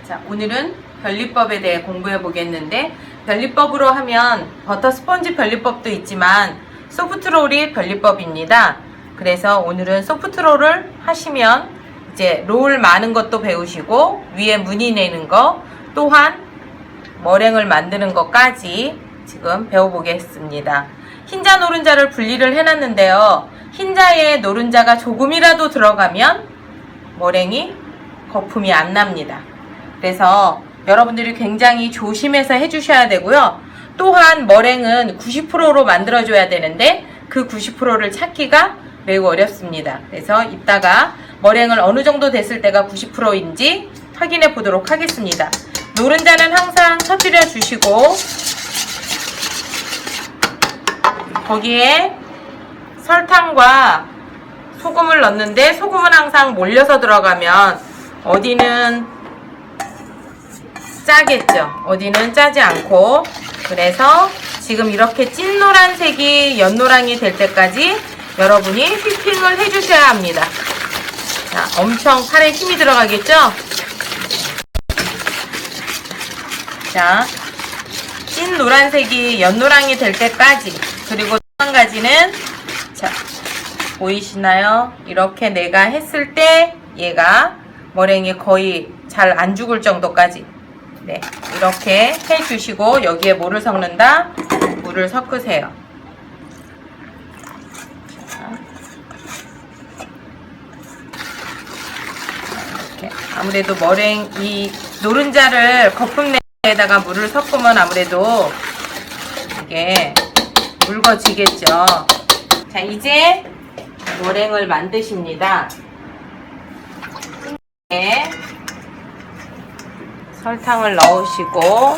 자, 오늘은 변리법에 대해 공부해 보겠는데, 변리법으로 하면 버터 스펀지 변리법도 있지만 소프트롤이 변리법입니다. 그래서 오늘은 소프트롤을 하시면 이제 롤 많은 것도 배우시고 위에 무늬 내는 거, 또한 머랭을 만드는 것까지 지금 배워보겠습니다. 흰자 노른자를 분리를 해놨는데요. 흰자에 노른자가 조금이라도 들어가면 머랭이 거품이 안 납니다. 그래서 여러분들이 굉장히 조심해서 해주셔야 되고요. 또한 머랭은 90%로 만들어줘야 되는데 그 90%를 찾기가 매우 어렵습니다. 그래서 이따가 머랭을 어느 정도 됐을 때가 90%인지 확인해 보도록 하겠습니다. 노른자는 항상 터뜨려 주시고 거기에 설탕과 소금을 넣는데, 소금은 항상 몰려서 들어가면 어디는 짜겠죠. 어디는 짜지 않고. 그래서 지금 이렇게 찐 노란색이 연노랑이 될 때까지 여러분이 휘핑을 해주셔야 합니다. 자, 엄청 팔에 힘이 들어가겠죠? 자, 찐 노란색이 연노랑이 될 때까지. 그리고 또 한 가지는, 자, 보이시나요? 이렇게 내가 했을 때 얘가 머랭이 거의 잘 안 죽을 정도까지, 네, 이렇게 해주시고 여기에 뭐를 섞는다? 물을 섞으세요. 이렇게. 아무래도 머랭, 이 노른자를 거품 내에다가 물을 섞으면 아무래도 이게 묽어지겠죠. 자, 이제 머랭을 만드십니다. 네. 설탕을 넣으시고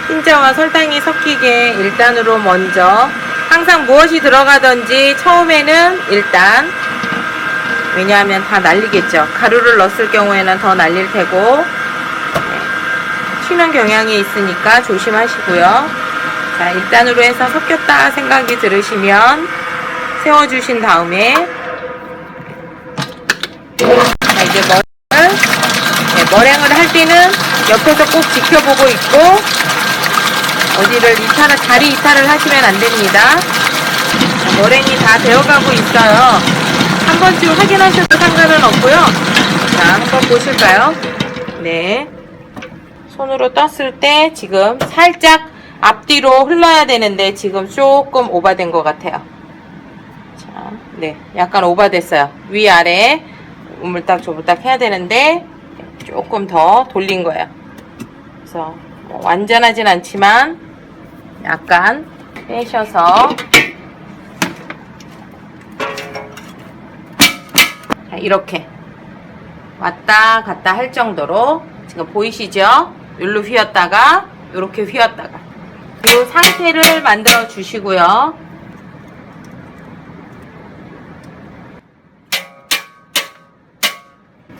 흰자와 설탕이 섞이게 1단으로 먼저, 항상 무엇이 들어가든지 처음에는 일단, 왜냐하면 다 날리겠죠. 가루를 넣었을 경우에는 더 날릴 테고, 네, 튀는 경향이 있으니까 조심하시고요. 자, 1단으로 해서 섞였다 생각이 들으시면 세워주신 다음에, 자, 이제 머랭을 할 때는 옆에서 꼭 지켜보고 있고, 어디를 자리 이탈을 하시면 안 됩니다. 자, 머랭이 다 되어가고 있어요. 한 번쯤 확인하셔도 상관은 없고요. 자, 한번 보실까요? 네. 손으로 떴을 때 지금 살짝 앞뒤로 흘러야 되는데 지금 조금 오버된 것 같아요. 자, 네. 약간 오버됐어요. 위아래 우물딱 조물딱 해야 되는데 조금 더 돌린 거예요. 그래서 뭐 완전하진 않지만 약간 빼셔서, 자, 이렇게 왔다 갔다 할 정도로, 지금 보이시죠? 여기로 휘었다가 이렇게 휘었다가, 이 상태를 만들어 주시고요.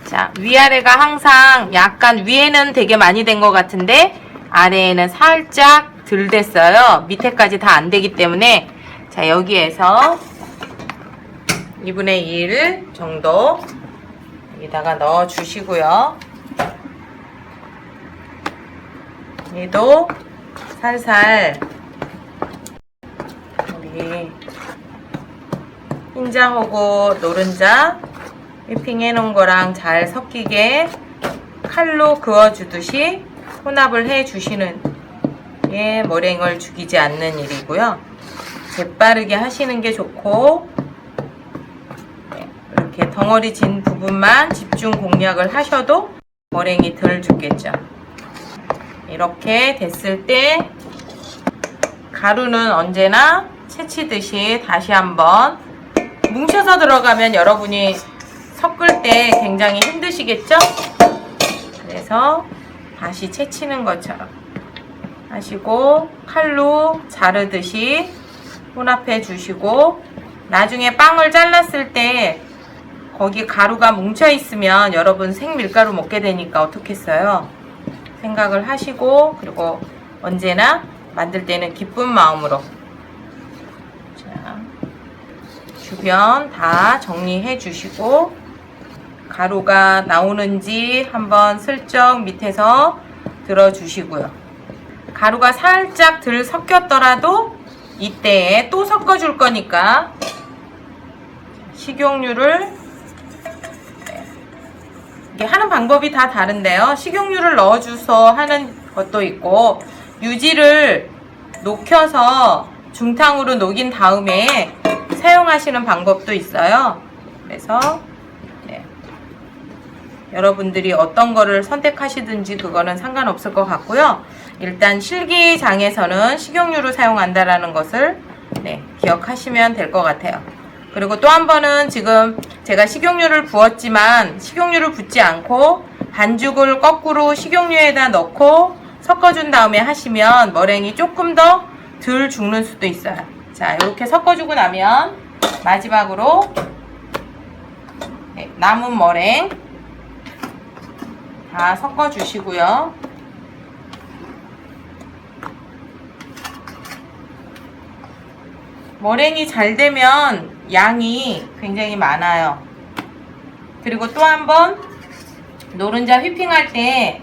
자, 위아래가 항상 약간, 위에는 되게 많이 된 것 같은데 아래에는 살짝 덜 됐어요. 밑에까지 다 안 되기 때문에, 자, 여기에서 2분의 1 정도 여기다가 넣어 주시고요. 얘도 살살 우리 흰자하고 노른자 휘핑 해 놓은 거랑 잘 섞이게 칼로 그어 주듯이 혼합을 해 주시는 게 머랭을 죽이지 않는 일이고요. 재빠르게 하시는 게 좋고, 네, 이렇게 덩어리 진 부분만 집중 공략을 하셔도 머랭이 덜 죽겠죠. 이렇게 됐을 때 가루는 언제나 채치듯이 다시 한번, 뭉쳐서 들어가면 여러분이 섞을 때 굉장히 힘드시겠죠? 그래서 다시 채치는 것처럼 하시고 칼로 자르듯이 혼합해 주시고, 나중에 빵을 잘랐을 때 거기 가루가 뭉쳐 있으면 여러분 생밀가루 먹게 되니까 어떻겠어요? 생각을 하시고, 그리고 언제나 만들 때는 기쁜 마음으로, 자, 주변 다 정리해 주시고, 가루가 나오는지 한번 슬쩍 밑에서 들어주시고요. 가루가 살짝 덜 섞였더라도 이때에 또 섞어줄 거니까 식용유를, 이게 하는 방법이 다 다른데요. 식용유를 넣어줘서 하는 것도 있고, 유지를 녹여서 중탕으로 녹인 다음에 사용하시는 방법도 있어요. 그래서 여러분들이 어떤 거를 선택하시든지 그거는 상관없을 것 같고요. 일단 실기장에서는 식용유를 사용한다라는 것을 기억하시면 될 것 같아요. 그리고 또 한 번은 지금 제가 식용유를 부었지만 식용유를 붓지 않고 반죽을 거꾸로 식용유에다 넣고 섞어준 다음에 하시면 머랭이 조금 더 덜 죽는 수도 있어요. 자, 이렇게 섞어주고 나면 마지막으로 남은 머랭 다 섞어주시고요. 머랭이 잘 되면 양이 굉장히 많아요. 그리고 또 한 번 노른자 휘핑할 때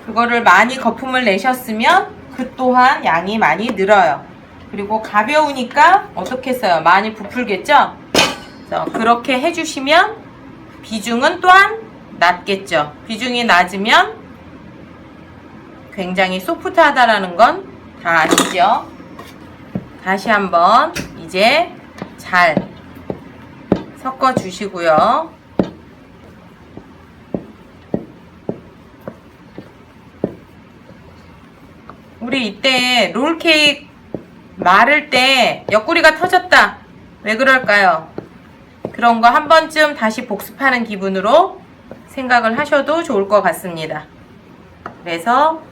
그거를 많이 거품을 내셨으면 그 또한 양이 많이 늘어요. 그리고 가벼우니까 어떻게 써요? 많이 부풀겠죠? 그래서 그렇게 해주시면 비중은 또한 낮겠죠. 비중이 낮으면 굉장히 소프트하다라는 건 다 아시죠? 다시 한번 이제 잘 섞어 주시고요. 우리 이때 롤케이크 마를 때 옆구리가 터졌다. 왜 그럴까요? 그런 거 한 번쯤 다시 복습하는 기분으로 생각을 하셔도 좋을 것 같습니다. 그래서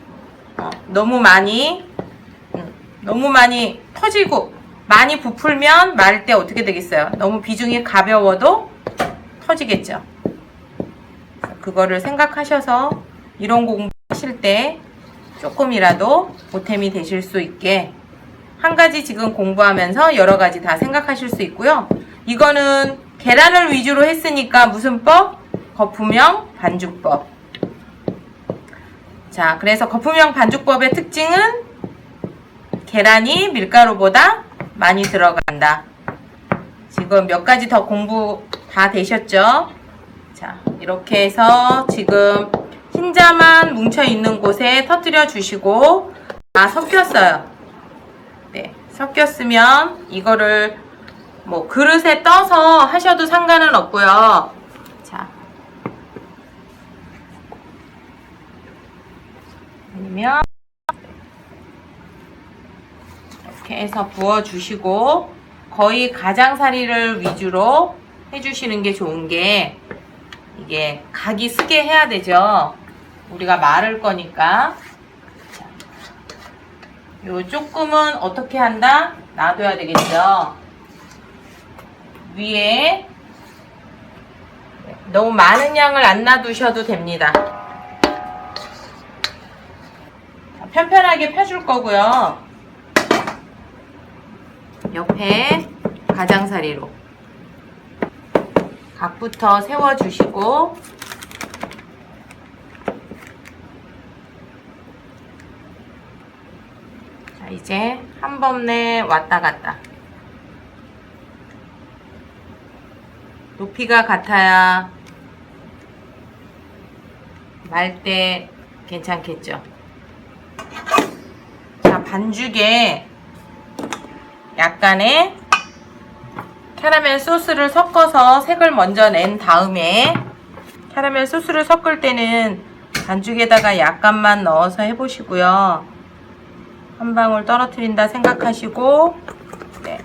너무 많이 터지고 많이 부풀면 말 때 어떻게 되겠어요? 너무 비중이 가벼워도 터지겠죠. 그거를 생각하셔서 이런 공부하실 때 조금이라도 보탬이 되실 수 있게 한 가지 지금 공부하면서 여러 가지 다 생각하실 수 있고요. 이거는 계란을 위주로 했으니까 무슨 법? 거품형 반죽법. 자, 그래서 거품형 반죽법의 특징은 계란이 밀가루보다 많이 들어간다. 지금 몇 가지 더 공부 다 되셨죠? 자, 이렇게 해서 지금 흰자만 뭉쳐 있는 곳에 터뜨려 주시고 다 섞였어요. 네, 섞였으면 이거를 뭐 그릇에 떠서 하셔도 상관은 없고요. 자, 아니면 이렇게 해서 부어 주시고 거의 가장사리를 위주로 해주시는 게 좋은 게 이게 각이 쓰게 해야 되죠. 우리가 말을 거니까. 자, 요 조금은 어떻게 한다? 놔둬야 되겠죠. 위에 너무 많은 양을 안 놔두셔도 됩니다. 자, 편편하게 펴줄 거고요. 옆에 가장사리로 각부터 세워주시고 자, 이제 한 번에 왔다 갔다 높이가 같아야 말 때 괜찮겠죠. 자, 반죽에 약간의 캐러멜 소스를 섞어서 색을 먼저 낸 다음에 캐러멜 소스를 섞을 때는 반죽에다가 약간만 넣어서 해보시고요. 한 방울 떨어뜨린다 생각하시고 네.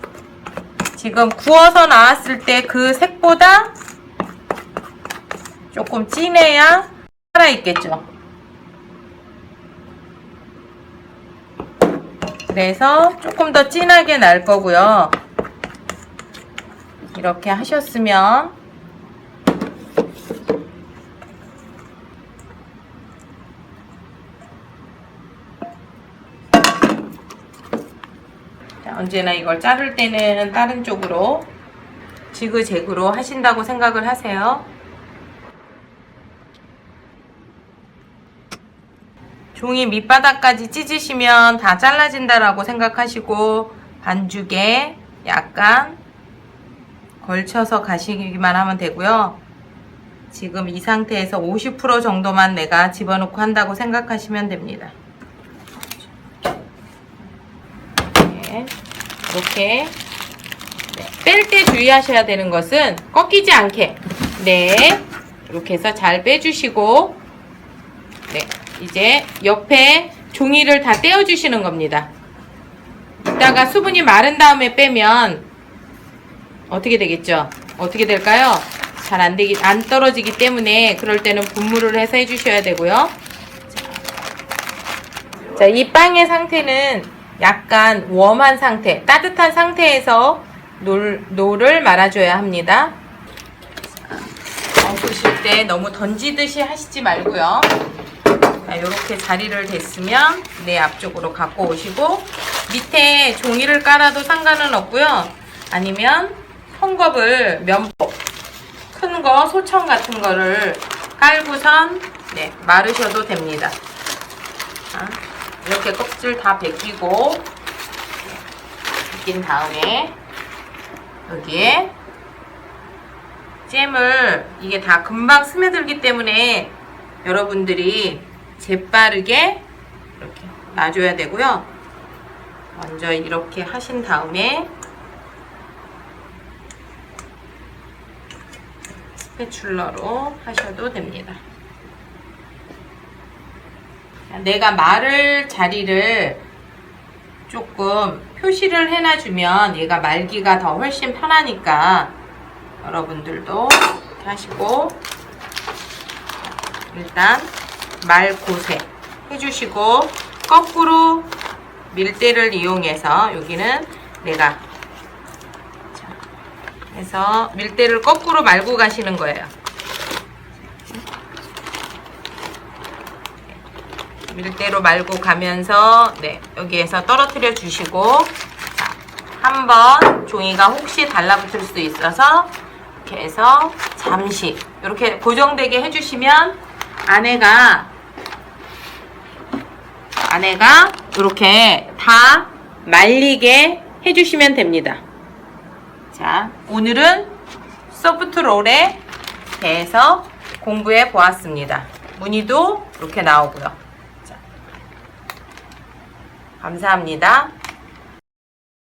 지금 구워서 나왔을 때 그 색보다 조금 진해야 살아있겠죠. 그래서 조금 더 진하게 날 거고요. 이렇게 하셨으면 자, 언제나 이걸 자를 때는 다른 쪽으로 지그재그로 하신다고 생각을 하세요. 종이 밑바닥까지 찢으시면 다 잘라진다라고 생각하시고 반죽에 약간 걸쳐서 가시기만 하면 되고요. 지금 이 상태에서 50% 정도만 내가 집어넣고 한다고 생각하시면 됩니다. 네, 이렇게 뺄 때 주의하셔야 되는 것은 꺾이지 않게 이렇게 해서 잘 빼주시고 이제 옆에 종이를 다 떼어주시는 겁니다. 이따가 수분이 마른 다음에 빼면 어떻게 되겠죠? 어떻게 될까요? 잘 안 떨어지기 때문에 그럴 때는 분무를 해서 해주셔야 되고요. 자, 이 빵의 상태는 약간 웜한 상태, 따뜻한 상태에서 노를 말아줘야 합니다. 얹으실 때 너무 던지듯이 하시지 말고요. 이렇게 자리를 댔으면 앞쪽으로 갖고 오시고 밑에 종이를 깔아도 상관은 없고요. 아니면 헝겊을 면포 큰 거 소청 같은 거를 깔고선 마르셔도 됩니다. 이렇게 껍질 다 벗기고 벗긴 다음에 여기에 잼을 이게 다 금방 스며들기 때문에 여러분들이 재빠르게 이렇게 놔줘야 되고요. 먼저 이렇게 하신 다음에 스패츌러로 하셔도 됩니다. 내가 마를 자리를 조금 표시를 해놔주면 얘가 말기가 더 훨씬 편하니까 여러분들도 이렇게 하시고 일단 말 곳에 해주시고 거꾸로 밀대를 이용해서 여기는 내가 해서 밀대를 거꾸로 말고 가시는 거예요. 밀대로 말고 가면서 여기에서 떨어뜨려 주시고 한번 종이가 혹시 달라붙을 수 있어서 이렇게 해서 잠시 이렇게 고정되게 해주시면 안에가 이렇게 다 말리게 해주시면 됩니다. 자, 오늘은 소프트 롤에 대해서 공부해 보았습니다. 무늬도 이렇게 나오고요. 자, 감사합니다.